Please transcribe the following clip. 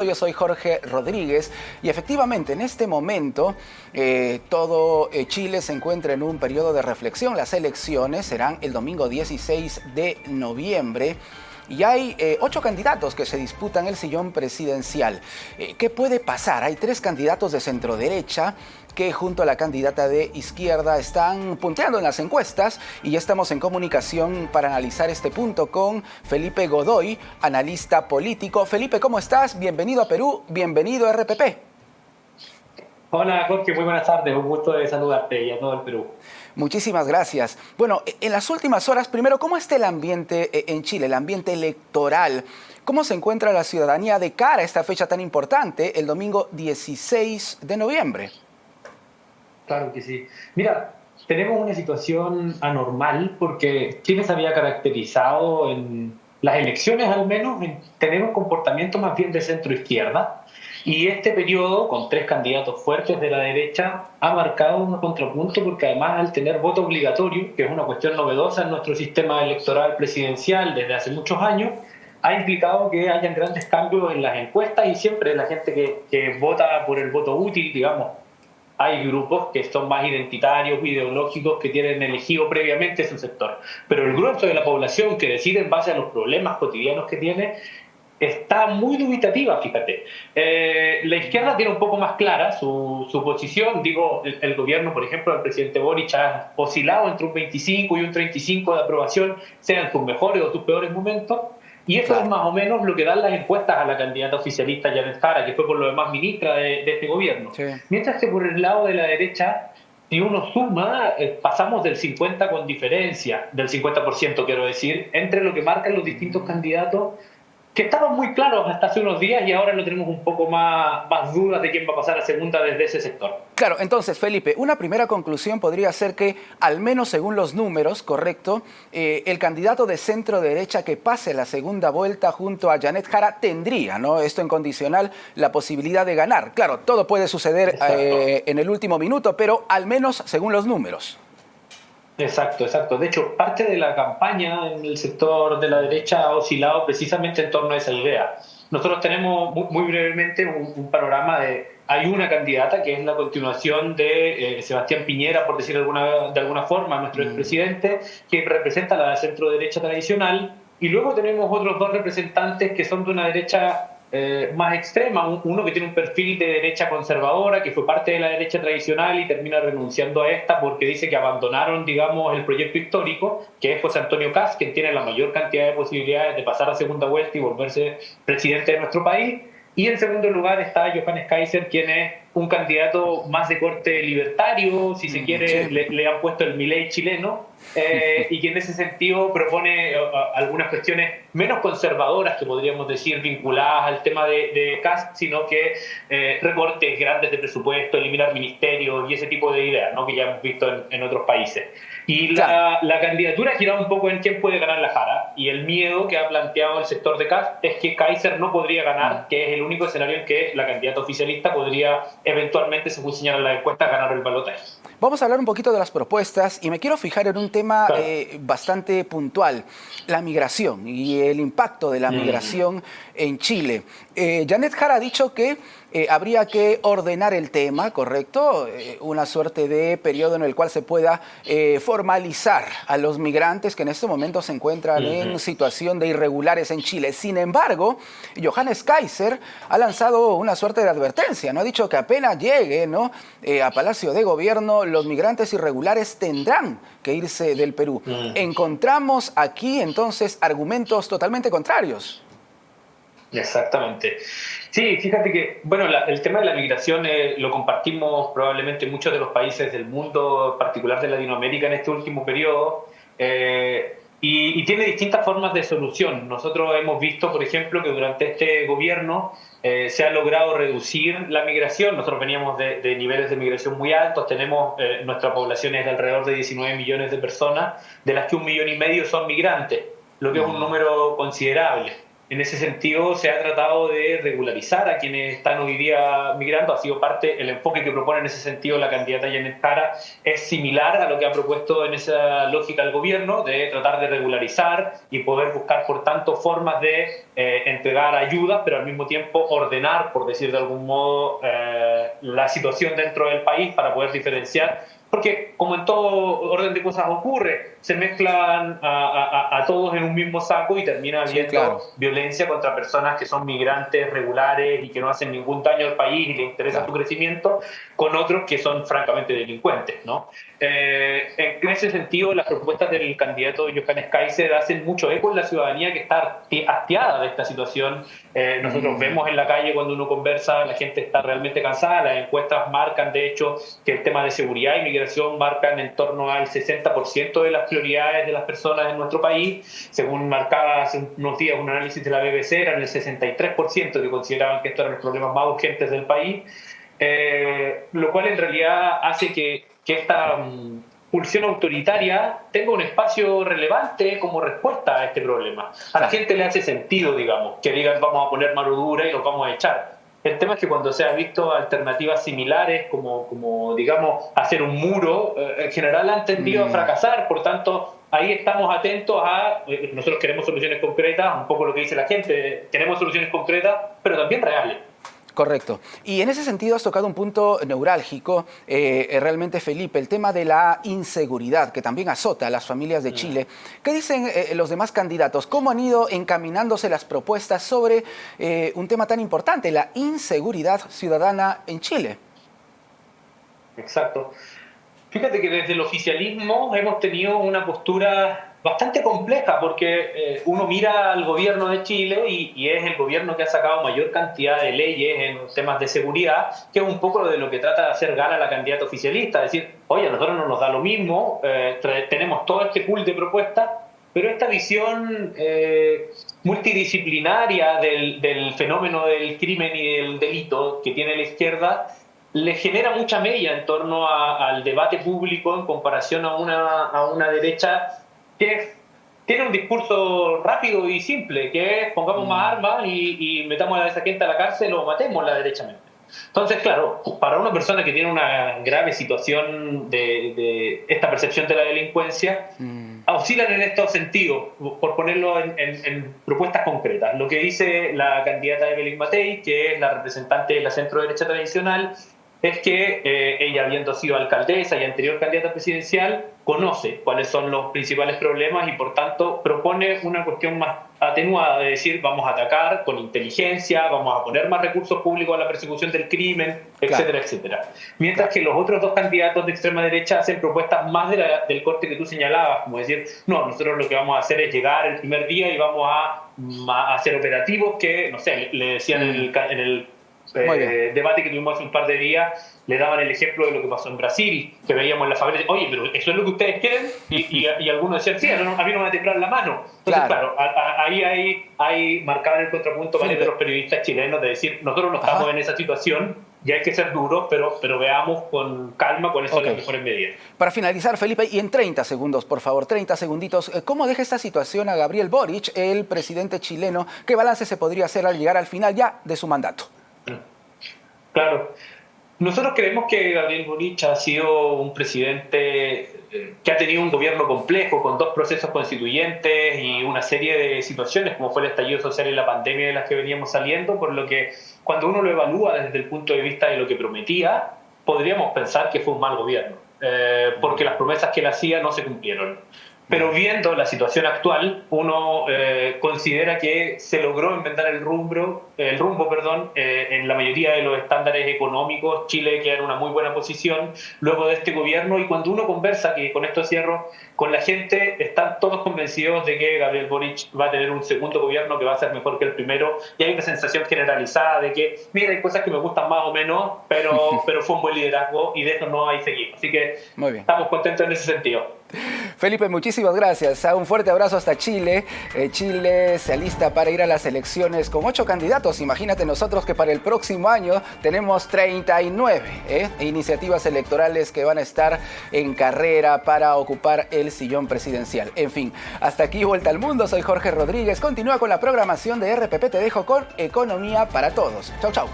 Yo soy Jorge Rodríguez y efectivamente en este momento todo Chile se encuentra en un periodo de reflexión. Las elecciones serán el domingo 16 de noviembre y hay 8 candidatos que se disputan el sillón presidencial. ¿Qué puede pasar? Hay 3 candidatos de centroderecha que junto a la candidata de izquierda están punteando en las encuestas y ya estamos en comunicación para analizar este punto con Felipe Godoy, analista político. Felipe, ¿cómo estás? Bienvenido a Perú, bienvenido a RPP. Hola Jorge, muy buenas tardes, un gusto de saludarte y a todo el Perú. Muchísimas gracias. Bueno, en las últimas horas, primero, ¿cómo está el ambiente en Chile, el ambiente electoral? ¿Cómo se encuentra la ciudadanía de cara a esta fecha tan importante, el domingo 16 de noviembre? Claro que sí. Mira, tenemos una situación anormal porque Chile se había caracterizado en las elecciones al menos en tener un comportamiento más bien de centro-izquierda y este periodo con 3 candidatos fuertes de la derecha ha marcado un contrapunto porque además al tener voto obligatorio, que es una cuestión novedosa en nuestro sistema electoral presidencial desde hace muchos años, ha implicado que hayan grandes cambios en las encuestas y siempre la gente que vota por el voto útil, digamos, hay grupos que son más identitarios, ideológicos, que tienen elegido previamente su sector. Pero el grueso de la población que decide en base a los problemas cotidianos que tiene está muy dubitativa, fíjate. La izquierda tiene un poco más clara su posición. Digo, el gobierno, por ejemplo, el presidente Boric ha oscilado entre un 25 y un 35 de aprobación, sean tus mejores o tus peores momentos. Y eso es Claro. más o menos lo que dan las encuestas a la candidata oficialista Janet Jara, que fue por lo demás ministra de este gobierno. Sí. Mientras que por el lado de la derecha, si uno suma, pasamos del 50 con diferencia, del 50% quiero decir, entre lo que marcan los distintos candidatos, que estaban muy claros hasta hace unos días y ahora no tenemos un poco más dudas de quién va a pasar a segunda desde ese sector. Claro, entonces, Felipe, una primera conclusión podría ser que, al menos según los números, correcto, el candidato de centro derecha que pase la segunda vuelta junto a Janet Jara tendría, ¿no? Esto en condicional, la posibilidad de ganar. Claro, todo puede suceder Exacto. en el último minuto, pero al menos según los números. Exacto, exacto. De hecho, parte de la campaña en el sector de la derecha ha oscilado precisamente en torno a esa idea. Nosotros tenemos muy brevemente un panorama de... Hay una candidata que es la continuación de Sebastián Piñera, por decir de alguna forma, nuestro expresidente, que representa la centro derecha tradicional, y luego tenemos otros 2 representantes que son de una derecha más extrema, uno que tiene un perfil de derecha conservadora, que fue parte de la derecha tradicional y termina renunciando a esta porque dice que abandonaron, digamos, el proyecto histórico, que es José Antonio Kast, quien tiene la mayor cantidad de posibilidades de pasar a segunda vuelta y volverse presidente de nuestro país. Y en segundo lugar está Johannes Kaiser, quien es un candidato más de corte libertario, si se quiere, Sí. le han puesto el Milei chileno, y que en ese sentido propone algunas cuestiones menos conservadoras, que podríamos decir, vinculadas al tema de Kast, sino que recortes grandes de presupuesto, eliminar ministerios y ese tipo de ideas, ¿no? Que ya hemos visto en otros países. Y Claro. la candidatura gira un poco en quién puede ganar la Jara, y el miedo que ha planteado el sector de Kast es que Kaiser no podría ganar, que es el único escenario en que la candidata oficialista podría eventualmente, según señala la encuesta, ganar el balotaje. Vamos a hablar un poquito de las propuestas y me quiero fijar en un tema Claro. bastante puntual, la migración y el impacto de la migración en Chile. Janet Jara ha dicho que habría que ordenar el tema, ¿correcto? Una suerte de periodo en el cual se pueda formalizar a los migrantes que en este momento se encuentran en situación de irregulares en Chile. Sin embargo, Johannes Kaiser ha lanzado una suerte de advertencia, ¿no? Ha dicho que apenas llegue, ¿no? A Palacio de Gobierno, los migrantes irregulares tendrán que irse del Perú. Encontramos aquí entonces argumentos totalmente contrarios. Exactamente. Sí, fíjate que, bueno, el tema de la migración lo compartimos probablemente muchos de los países del mundo, en particular de Latinoamérica, en este último periodo, y tiene distintas formas de solución. Nosotros hemos visto, por ejemplo, que durante este gobierno se ha logrado reducir la migración. Nosotros veníamos de niveles de migración muy altos, tenemos, nuestra población es de alrededor de 19 millones de personas, de las que 1,5 millones son migrantes, lo que es un número considerable. En ese sentido, se ha tratado de regularizar a quienes están hoy día migrando. Ha sido parte, el enfoque que propone en ese sentido la candidata Janet Jara es similar a lo que ha propuesto en esa lógica el gobierno, de tratar de regularizar y poder buscar, por tanto, formas de entregar ayudas, pero al mismo tiempo ordenar, por decir de algún modo, la situación dentro del país para poder diferenciar. Porque, como en todo orden de cosas ocurre, se mezclan a todos en un mismo saco y termina habiendo claro, violencia contra personas que son migrantes regulares y que no hacen ningún daño al país y le interesa su crecimiento, con otros que son francamente delincuentes, ¿no? En ese sentido, las propuestas del candidato Johannes Kaiser hacen mucho eco en la ciudadanía que está hastiada de esta situación. Nosotros vemos en la calle cuando uno conversa, la gente está realmente cansada. Las encuestas marcan, de hecho, que el tema de seguridad y migración marcan en torno al 60% de las prioridades de las personas en nuestro país. Según marcaba hace unos días un análisis de la BBC, eran el 63% que consideraban que estos eran los problemas más urgentes del país, lo cual en realidad hace que esta pulsión autoritaria tenga un espacio relevante como respuesta a este problema. A la gente le hace sentido, digamos, que digan vamos a poner mano dura y los vamos a echar. El tema es que cuando se han visto alternativas similares, como digamos, hacer un muro, en general han tendido a fracasar. Por tanto, ahí estamos atentos a... nosotros queremos soluciones concretas, un poco lo que dice la gente, queremos soluciones concretas, pero también reales. Correcto. Y en ese sentido has tocado un punto neurálgico, realmente, Felipe, el tema de la inseguridad que también azota a las familias de Chile. ¿Qué dicen los demás candidatos? ¿Cómo han ido encaminándose las propuestas sobre un tema tan importante, la inseguridad ciudadana en Chile? Exacto. Fíjate que desde el oficialismo hemos tenido una postura bastante compleja porque uno mira al gobierno de Chile y es el gobierno que ha sacado mayor cantidad de leyes en temas de seguridad, que es un poco de lo que trata de hacer gala la candidata oficialista, decir, oye, a nosotros no nos da lo mismo, tenemos todo este pool de propuestas, pero esta visión multidisciplinaria del fenómeno del crimen y del delito que tiene la izquierda le genera mucha mella en torno al debate público en comparación a una derecha que tiene un discurso rápido y simple, que es pongamos más armas y metamos a esa gente a la cárcel o matemos derechamente. Entonces, claro, para una persona que tiene una grave situación de esta percepción de la delincuencia, oscilan en estos sentidos, por ponerlo en propuestas concretas. Lo que dice la candidata Evelyn Matei, que es la representante de la centro-derecha tradicional, es que ella, habiendo sido alcaldesa y anterior candidata presidencial, conoce cuáles son los principales problemas y, por tanto, propone una cuestión más atenuada de decir vamos a atacar con inteligencia, vamos a poner más recursos públicos a la persecución del crimen, etcétera, etcétera. Mientras que los otros dos candidatos de extrema derecha hacen propuestas más del corte que tú señalabas, como decir, no, nosotros lo que vamos a hacer es llegar el primer día y vamos a hacer operativos que, no sé, le decían en el debate que tuvimos hace un par de días, le daban el ejemplo de lo que pasó en Brasil, que veíamos en la favela, oye, pero ¿eso es lo que ustedes quieren? Y algunos decían, sí, a mí no me va a temblar la mano. Entonces, claro, ahí hay marcado el contrapunto de los periodistas chilenos de decir, nosotros no estamos en esa situación y hay que ser duros, pero veamos con calma cuáles son las mejores medidas. Para finalizar, Felipe, y en 30 segundos, por favor, 30 segunditos, ¿cómo deja esta situación a Gabriel Boric, el presidente chileno? ¿Qué balance se podría hacer al llegar al final ya de su mandato? Claro. Nosotros creemos que Gabriel Boric ha sido un presidente que ha tenido un gobierno complejo, con 2 procesos constituyentes y una serie de situaciones, como fue el estallido social y la pandemia de las que veníamos saliendo, por lo que cuando uno lo evalúa desde el punto de vista de lo que prometía, podríamos pensar que fue un mal gobierno, porque las promesas que él hacía no se cumplieron. Pero viendo la situación actual, uno considera que se logró inventar el rumbo, en la mayoría de los estándares económicos. Chile queda en una muy buena posición luego de este gobierno, y cuando uno conversa, que con esto cierro, con la gente, están todos convencidos de que Gabriel Boric va a tener un segundo gobierno que va a ser mejor que el primero, y hay una sensación generalizada de que, mira, hay cosas que me gustan más o menos, pero fue un buen liderazgo y de eso no hay seguir. Así que estamos contentos en ese sentido. Felipe, muchísimas gracias. Un fuerte abrazo hasta Chile. Chile se alista para ir a las elecciones con 8 candidatos. Imagínate nosotros que para el próximo año tenemos 39 iniciativas electorales que van a estar en carrera para ocupar el sillón presidencial. En fin, hasta aquí Vuelta al Mundo. Soy Jorge Rodríguez. Continúa con la programación de RPP. Te dejo con Economía para Todos. Chau, chau.